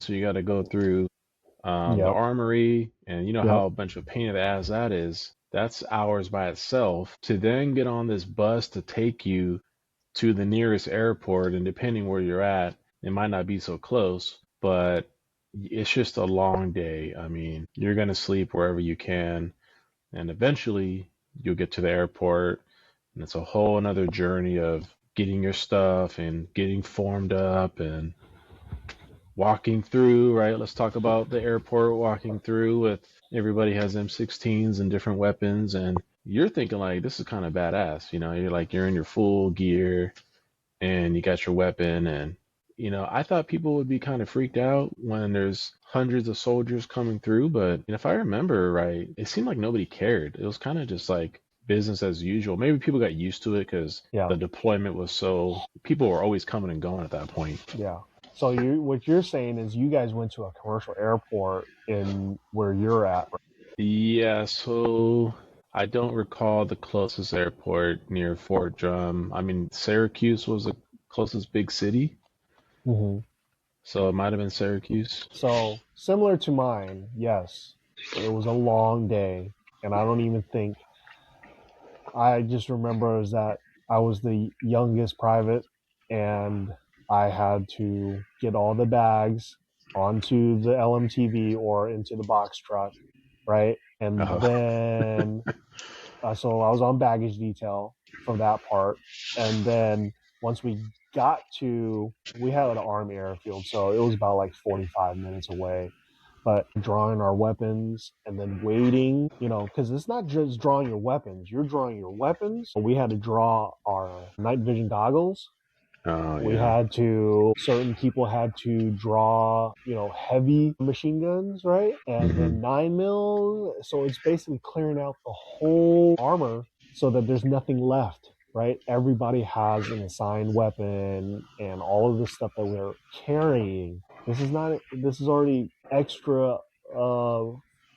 So you got to go through the Yep. armory, and you know Yep. how a bunch of pain in the ass that is. That's hours by itself to then get on this bus to take you to the nearest airport. And depending where you're at, it might not be so close, but it's just a long day. I mean, you're going to sleep wherever you can, and eventually you'll get to the airport, and it's a whole another journey of getting your stuff and getting formed up and walking through, right? Let's talk about the airport walking through with everybody has M16s and different weapons, and you're thinking like this is kind of badass, you know, you're like you're in your full gear and you got your weapon. And I thought people would be kind of freaked out when there's hundreds of soldiers coming through, but if I remember right, it seemed like nobody cared. It was kind of just like business as usual. Maybe people got used to it because Yeah. the deployment was so people were always coming and going at that point. Yeah. So what you're saying is you guys went to a commercial airport in where you're at. Yeah, so I don't recall the closest airport near Fort Drum. I mean, Syracuse was the closest big city, Hmm. so it might have been Syracuse. So similar to mine, yes, it was a long day, and I don't even think I just remember is that I was the youngest private, and I had to get all the bags onto the LMTV or into the box truck, right? And Oh, then so I was on baggage detail for that part. And then once we got to, we had an army airfield, so it was about like 45 minutes away. But drawing our weapons and then waiting, because it's not just drawing your weapons, you're drawing your weapons. We had to draw our night vision goggles. oh We yeah. had to, certain people had to draw, heavy machine guns, right? And Hmm. then 9 mil. So it's basically clearing out the whole armor so that there's nothing left, right? Everybody has an assigned weapon and all of the stuff that we're carrying. This is already extra uh,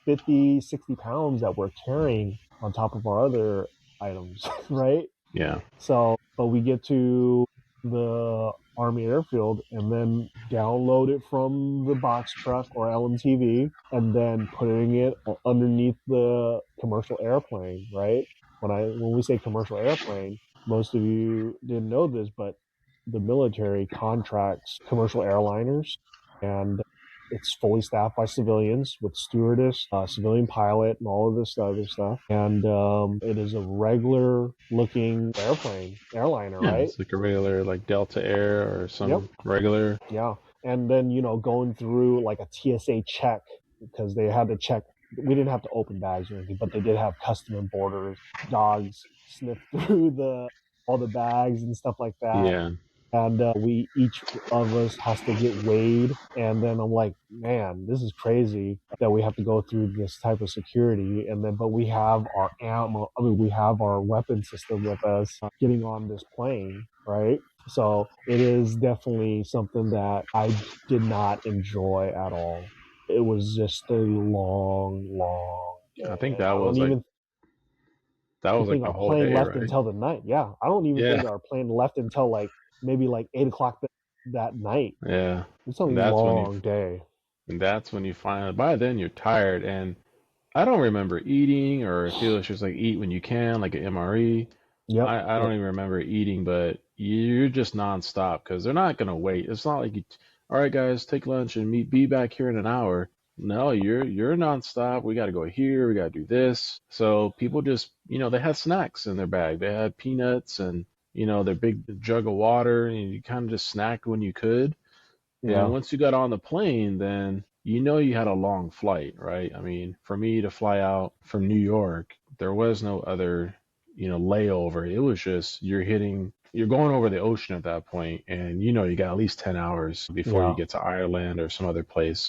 50, 60 pounds that we're carrying on top of our other items, right? Yeah. So, but we get to the Army airfield and then download it from the box truck or LMTV and then putting it underneath the commercial airplane, right? When we say commercial airplane, most of you didn't know this, but the military contracts commercial airliners, and it's fully staffed by civilians with stewardess, civilian pilot, and all of this other stuff. And it is a regular looking airliner, Yeah, right? it's like a regular like Delta Air or Yep. some regular. Yeah. And then, going through like a TSA check because they had to check. We didn't have to open bags or anything, but they did have custom and borders. Dogs sniff through all the bags and stuff like that. Yeah. And we each of us has to get weighed. And then I'm like, man, this is crazy that we have to go through this type of security. And then, but we have our ammo. I mean, we have our weapon system with us getting on this plane, right? So it is definitely something that I did not enjoy at all. It was just a long, long I day, think and I don't even that was like think the our whole plane day, left right? until the night. Yeah, I don't even Yeah. think our plane left until like maybe like 8 o'clock that night. Yeah. It's a And that's when you long day. and that's when you finally by then you're tired. And I don't remember eating, or if it was just like eat when you can, like an MRE. Yep, I don't yep, even remember eating, but you're just nonstop because they're not gonna wait. It's not like all right, guys, take lunch and be back here in an hour. No, you're nonstop. We got to go here. We got to do this. So people just, they had snacks in their bag. They had peanuts and their big jug of water, and you kind of just snacked when you could. And yeah, once you got on the plane, then you had a long flight, right? I mean, for me to fly out from New York, there was no other, layover. It was just you're going over the ocean at that point, and you got at least 10 hours before you yeah. get to Ireland or some other place.